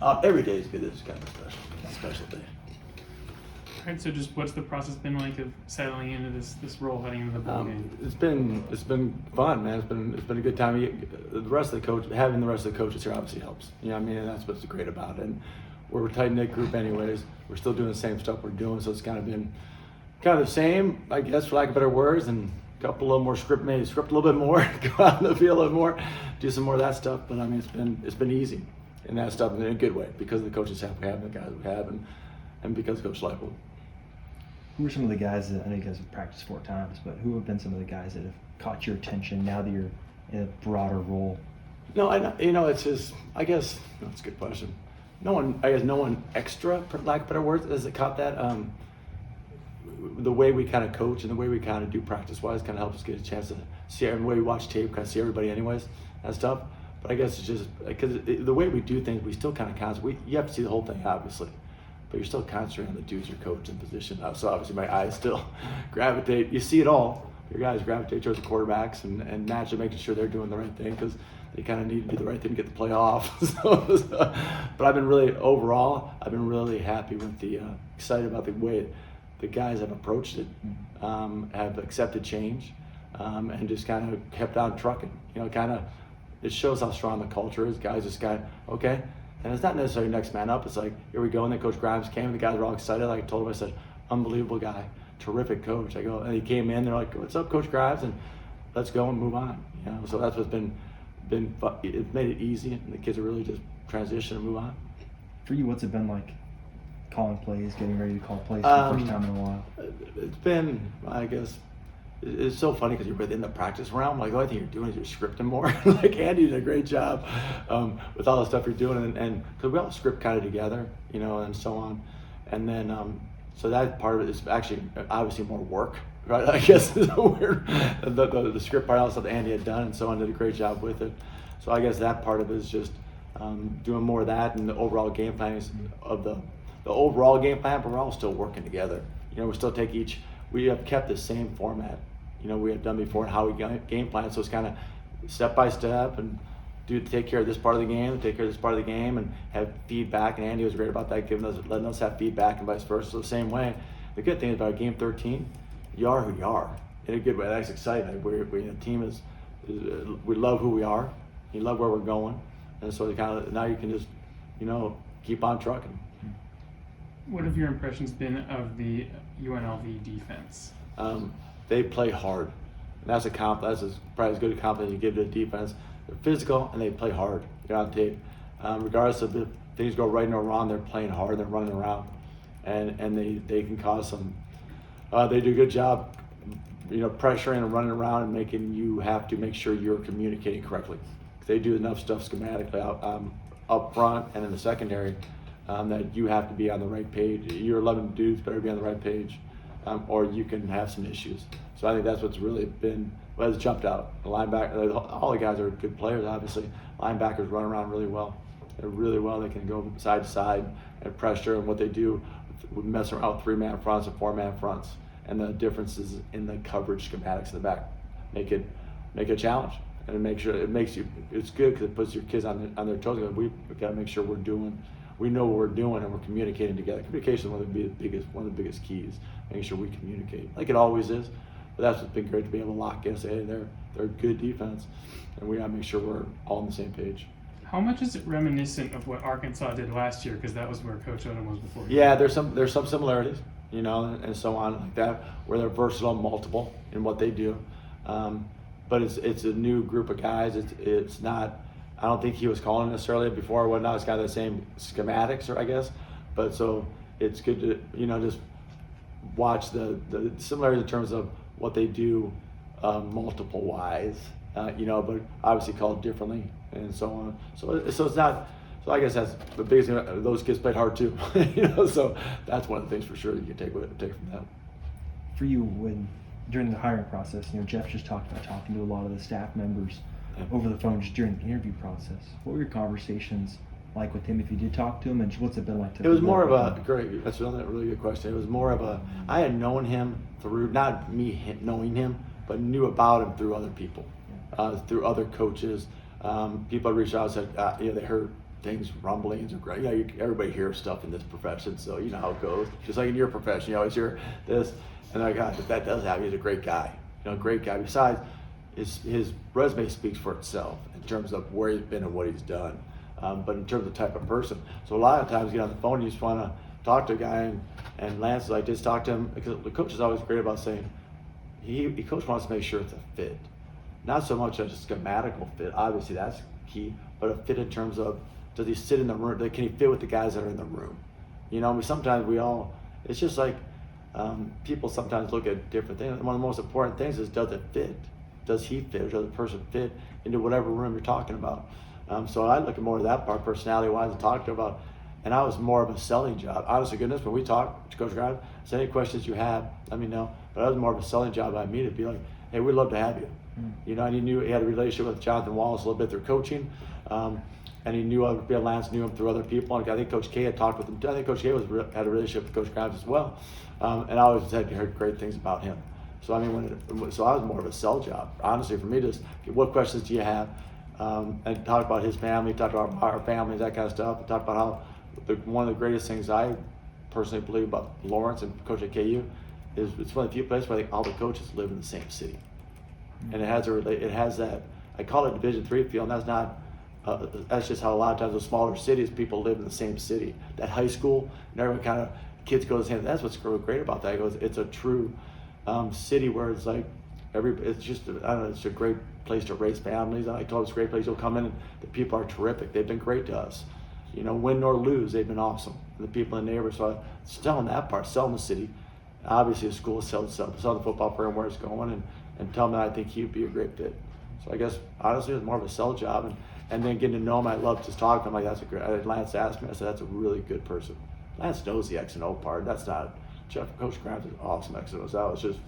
Every day is good. This is kind of a special day. All right, so just what's the process been like of settling into this role heading into the bowl game? It's been fun, man. It's been a good time. Having the rest of the coaches here obviously helps. You know what I mean? And that's what's great about it. And we're a tight knit group anyways. We're still doing the same stuff we're doing, so it's kind of been the same, I guess, for lack of better words, and a little more script a little bit more, go out in the field a little more, do some more of that stuff. But I mean, it's been easy in that stuff in a good way because of the coaches we have, and the guys we have, and because of Coach Leipold. Who are some of the guys that, I know you guys have practiced 4 times, but who have been some of the guys that have caught your attention now that you're in a broader role? No, it's just, I guess, that's a good question. No one extra, for lack of better words, has caught that. The way we kind of coach and the way we kind of do practice-wise kind of helps us get a chance to see, and the way we watch tape, kind of see everybody anyways, that stuff. But I guess it's just, because the way we do things, we still kind of concentrate. You have to see the whole thing, obviously. But you're still concentrating on the dudes you're coaching position. So obviously my eyes still gravitate. You see it all. Your guys gravitate towards the quarterbacks and naturally making sure they're doing the right thing because they kind of need to do the right thing to get the play off. But I've been really happy with excited about the way the guys have approached it, have accepted change, and just kind of kept on trucking. It shows how strong the culture is. Guys just okay. And it's not necessarily next man up. It's like, here we go. And then Coach Grimes came, and the guys were all excited. Like I told him, I said, unbelievable guy, terrific coach. I go, and he came in, they're like, what's up, Coach Grimes? And let's go and move on. So that's what's been it made it easy, and the kids are really just transition and move on. For you, what's it been like calling plays, getting ready to call plays for the first time in a while? It's been, I guess, it's so funny because you're within the practice realm. Like the only thing you're doing is you're scripting more. Like Andy did a great job with all the stuff you're doing, and because we all script kind of together, and so on. And then so that part of it is actually obviously more work, right? I guess is weird. The script part, all the stuff that Andy had done, and so on, did a great job with it. So I guess that part of it is just doing more of that, and the overall game plan is of the overall game plan. But we're all still working together. We still we have kept the same format. We had done before and how we game plan. So it's kind of step by step and take care of this part of the game, take care of this part of the game, and have feedback. And Andy was great about that, letting us have feedback and vice versa. So the same way. The good thing about game 13, you are who you are in a good way. That's exciting. The team is we love who we are. You love where we're going, and so now you can just keep on trucking. What have your impressions been of the UNLV defense? They play hard. And that's probably as good a compliment you give to a defense. They're physical and they play hard. You're on tape. Regardless of if things go right or wrong, they're playing hard. They're running around, and they can cause some. They do a good job, pressuring and running around and making you have to make sure you're communicating correctly. They do enough stuff schematically up front and in the secondary that you have to be on the right page. Your 11 dudes better be on the right page. Or you can have some issues. So I think that's what's really been what has jumped out. The linebacker, all the guys are good players, obviously. Linebackers run around really well. They're really well. They can go side to side and pressure, and what they do, we mess around with 3-man fronts and 4-man fronts, and the differences in the coverage schematics in the back make it a challenge, and it's good because it puts your kids on their toes. We've got to make sure we know what we're doing and we're communicating together. Communication is one of the biggest keys, making sure we communicate like it always is. But that's what's been great, to be able to lock in and say, hey, they're a good defense, and we got to make sure we're all on the same page. How much is it reminiscent of what Arkansas did last year? Because that was where Coach Odom was before. Yeah, there's some similarities, and so on like that, where they're versatile, multiple in what they do. But it's a new group of guys. It's not. I don't think he was calling necessarily before or whatnot. It's kind of the same schematics, I guess. But so it's good to just watch the similarities in terms of what they do multiple wise, but obviously called differently and so on. So it's not. So I guess that's the biggest thing. Those kids played hard too, So that's one of the things for sure you can take from that. For you, during the hiring process, Jeff just talked about talking to a lot of the staff members over the phone just during the interview process. What were your conversations like with him, if you did talk to him, and what's it been like to? It was more of a great. That's another really good question. It was more of a. I had known him through not me knowing him, but knew about him through other people, through other coaches. People reached out and said, they heard things, rumblings, or great. Everybody hears stuff in this profession, so you know how it goes. Just like in your profession, you always hear this, and like, God, if that does happen, he's a great guy. Great guy. Besides, his resume speaks for itself in terms of where he's been and what he's done. But in terms of the type of person, so a lot of times you get on the phone, and you just want to talk to a guy, and Lance is like, just talk to him, because the coach is always great about saying, coach wants to make sure it's a fit. Not so much a schematical fit, obviously that's key, but a fit in terms of, does he sit in the room, can he fit with the guys that are in the room? Sometimes it's just like, people sometimes look at different things. One of the most important things is, does it fit? Does he fit, or does the person fit into whatever room you're talking about? So I look at more of that part, personality-wise, and talk to about, and I was more of a selling job. Honest to goodness, when we talk, Coach Grimes, so any questions you have, let me know. But I was more of a selling job by me to be like, hey, we'd love to have you. And he knew he had a relationship with Jonathan Wallace a little bit through coaching, and he knew Lance knew him through other people. And I think Coach K had talked with him. I think Coach K had a relationship with Coach Grimes as well, and I always had heard great things about him. So I was more of a sell job, honestly, for me. Just what questions do you have, and talk about his family, talk about our families, that kind of stuff, and talk about how one of the greatest things I personally believe about Lawrence and Coach at KU is it's one of the few places where I think all the coaches live in the same city, and it has that, I call it Division III feel, and that's not. That's just how a lot of times the smaller cities people live in the same city. That high school and everyone kids go to the same. That's what's great about that. It's a true city where it's like it's just it's a great place to raise families. I told it's a great place. You'll come in and the people are terrific. They've been great to us. Win nor lose, they've been awesome. And the people in the neighborhood. So selling that part, selling the city. Obviously, the school selling the football program where it's going, and tell them that I think he'd be a great fit. So I guess honestly, it was more of a sell job, and then getting to know him, I love just talking to him. Like, that's a great. Lance asked me, I said, that's a really good person. Lance knows the X and O part. That's not Coach Grimes is awesome X and O's out. It's just,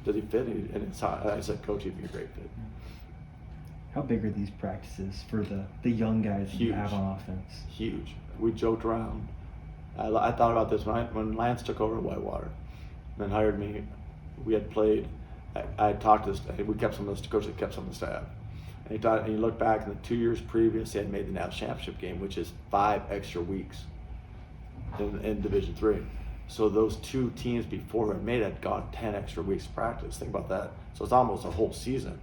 does he fit? And I said, Coach, he'd be a great fit. How big are these practices for the young guys that you have on offense? Huge. We joked around. I thought about this when Lance took over Whitewater and hired me. We had played. I talked to the we kept some of the coaches that kept some of the staff. And you look back in the 2 years previous, they had made the national championship game, which is 5 extra weeks in Division III. So those 2 teams before it made it had gone 10 extra weeks of practice. Think about that. So it's almost a whole season.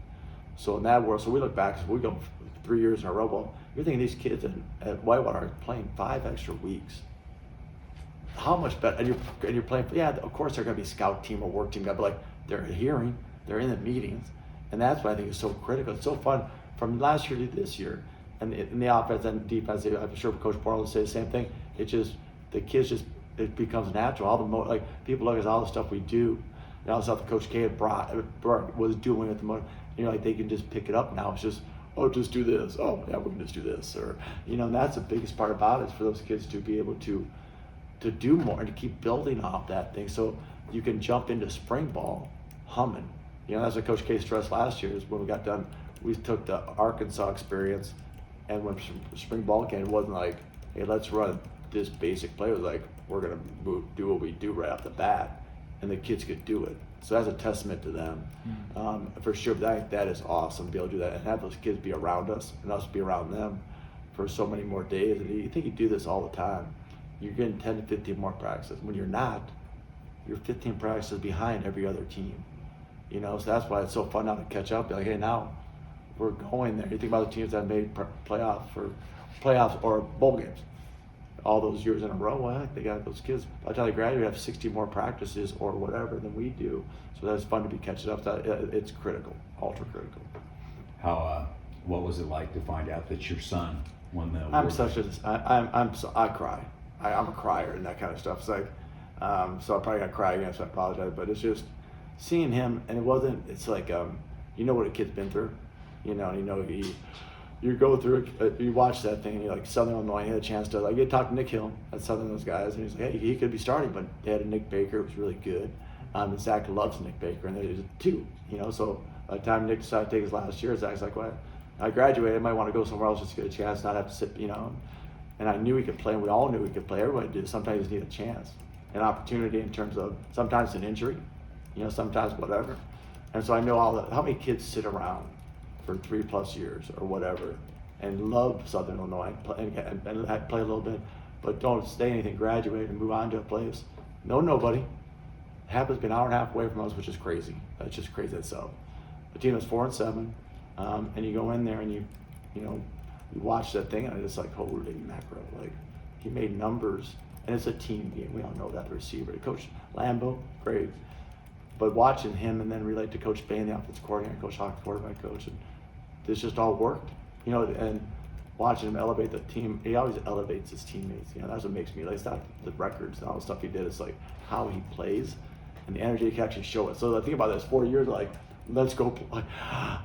So in that world, so we look back, so we go 3 years in a row. Well, you're thinking these kids at Whitewater are playing 5 extra weeks. How much better? And you're playing. Yeah, of course they're going to be scout team or work team guy, but like they're adhering, they're in the meetings, and that's what I think is so critical. It's so fun from last year to this year, and in the offense and defense. I'm sure Coach Barlow will say the same thing. The kids it becomes natural. All the people look at all the stuff we do, and all the stuff that Coach K had was doing at the moment. Like they can just pick it up now. It's just, just do this. Oh yeah, we can just do this, or and that's the biggest part about it, is for those kids to be able to do more and to keep building off that thing, so you can jump into spring ball humming. That's what Coach K stressed last year, is when we got done, we took the Arkansas experience, and when spring ball came, it wasn't like, hey, let's run this basic play. It was like, we're gonna do what we do right off the bat, and the kids could do it. So that's a testament to them, for sure. But that is awesome to be able to do that and have those kids be around us and us be around them for so many more days. And you think you do this all the time, you're getting 10 to 15 more practices. When you're not, you're 15 practices behind every other team. So that's why it's so fun now to catch up. Be like, hey, now we're going there. You think about the teams that made playoffs or bowl games all those years in a row. Well, they got those kids. By the time they graduate, have 60 more practices or whatever than we do. So that's fun to be catching up. It's critical, ultra critical. What was it like to find out that your son won the award? I cry. I'm a crier and that kind of stuff. It's like, so I'm probably gonna cry again, so I apologize. But it's just seeing him, and it's like, what a kid's been through, and you go through it, you watch that thing, and you're like, Southern Illinois had a chance to, like, you talk to Nick Hill at Southern, those guys, and he's like, hey, he could be starting, but they had a Nick Baker, who was really good, and Zach loves Nick Baker, and there's 2, so by the time Nick decided to take his last year, Zach's like, well, I graduated, I might want to go somewhere else just to get a chance, not have to sit, and I knew he could play, and we all knew he could play. Everybody did. Sometimes you just need a chance, an opportunity in terms of sometimes an injury, sometimes whatever. And so I know how many kids sit around for 3+ years or whatever and love Southern Illinois and I play a little bit, but don't stay anything, graduate and move on to a place. No, nobody. Happens to be an hour and a half away from us, which is crazy. That's just crazy itself. The team is 4-7, and you go in there and you watch that thing and I just like, holy mackerel, like he made numbers, and it's a team game. We all know that, the receiver. Coach Lambo, great. But watching him and then relate to Coach Bain, the offensive coordinator, Coach Hawk, the quarterback coach, and this just all worked. And watching him elevate the team, he always elevates his teammates. That's what makes me, like, it's not the records and all the stuff he did, it's like how he plays and the energy he can actually show it. So the thing about this 4 years, like, let's go, like,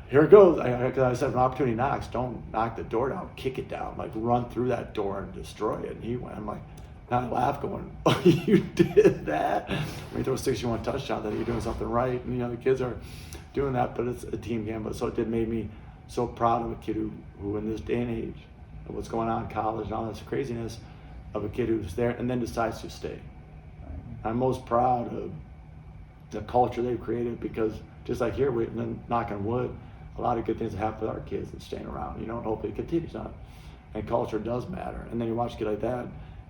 here it goes. I said, an opportunity knocks, don't knock the door down, kick it down, like run through that door and destroy it. And he went, I'm like, now I laugh going, oh, you did that. When you throw a 61 touchdown, then you're doing something right. And the kids are doing that, but it's a team game. But so it did made me so proud of a kid who in this day and age, of what's going on in college and all this craziness, of a kid who's there and then decides to stay. I'm most proud of the culture they've created, because just like here, and then knock on wood, a lot of good things happen with our kids and staying around, and hopefully it continues on. And culture does matter. And then you watch a kid like that,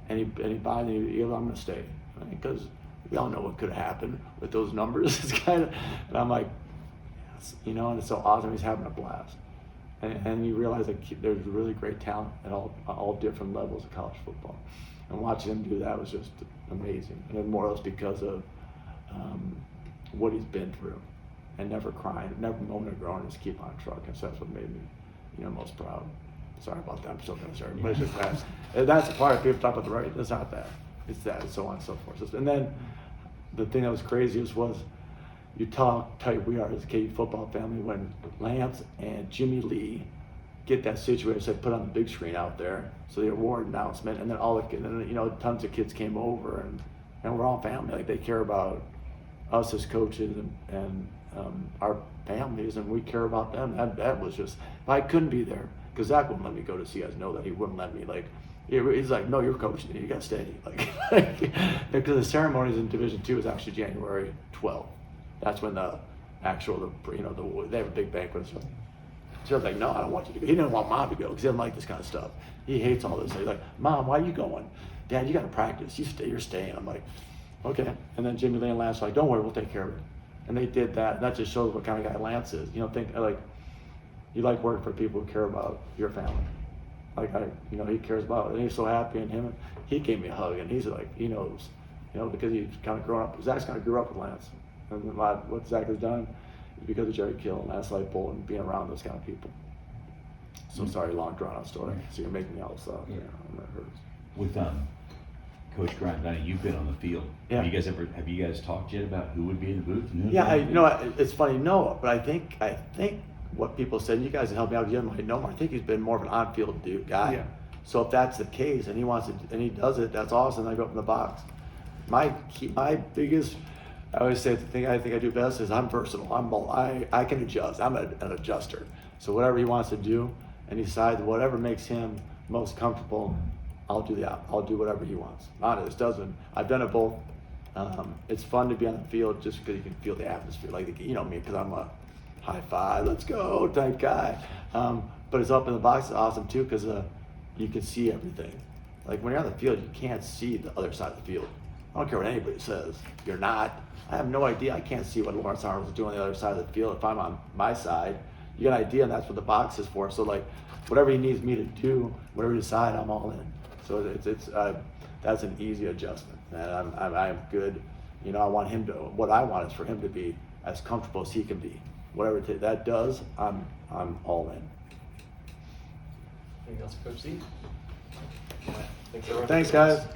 and he buys, and I'm going to stay, because we all know what could happen with those numbers. It's kind of, and I'm like, yes, and it's so awesome. He's having a blast, and you realize that there's really great talent at all different levels of college football, and watching him do that was just amazing. And then more or less because of what he's been through, and never crying, never moment of growing, just keep on trucking. So that's what made me, most proud. Sorry about that. I'm still going to start. But it's just that. And that's the part. People talk about the right. It's not that. It's that. It's so on and so forth. And then the thing that was craziest was you tell how tight we are as a KU football family when Lance and Jimmy Lee get that situation, said put on the big screen out there. So the award announcement, and then tons of kids came over, and we're all family. Like, they care about us as coaches and our families, and we care about them. That was just, I couldn't be there, because Zach wouldn't let me go to see you guys know that. He wouldn't let me, like, he's like, no, you're coaching, you got to stay. Like, because the ceremonies in Division II is actually January 12th. That's when the actual, they have a big banquet. So I was like, no, I don't want you to go. He didn't want Mom to go because he doesn't like this kind of stuff. He hates all this. He's like, Mom, why are you going? Dad, you got to practice. You're staying. I'm like, okay. And then Jimmy Lee and Lance were like, don't worry, we'll take care of it. And they did that. And that just shows what kind of guy Lance is. You like working for people who care about your family. He cares about it. And he's so happy, and he gave me a hug, and he's like, he knows, because he's kind of grown up. Zach's kind of grew up with Lance. And a lot of what Zach has done is because of Jerry Kill and Lance Lightbolt and being around those kind of people. So sorry, long drawn out story. So you're making me all stuff. Yeah. And that hurts. With Coach Grant, you've been on the field. Yeah. Have you guys talked yet about who would be in the booth? Yeah, it's funny, no, but I think what people said, you guys help me out, you might know more. I think he's been more of an on-field guy. Yeah. So if that's the case, and he wants to, and he does it, that's awesome. I go up in the box. My biggest, I always say, the thing I think I do best is I'm versatile. I can adjust. I'm an adjuster. So whatever he wants to do, and he decides whatever makes him most comfortable, I'll do whatever he wants. Honest, doesn't. I've done it both. It's fun to be on the field just because you can feel the atmosphere, like me, because I'm a high five, let's go type guy. But it's up in the box is awesome too, because you can see everything. Like when you're on the field, you can't see the other side of the field. I don't care what anybody says. You're not. I have no idea. I can't see what Lawrence Arnold is doing on the other side of the field. If I'm on my side, you get an idea, and that's what the box is for. So whatever he needs me to do, whatever he decide, I'm all in. So that's an easy adjustment, and I'm good. I want him to. What I want is for him to be as comfortable as he can be. Whatever that does, I'm all in. Anything else, Coach Z? Thanks, guys.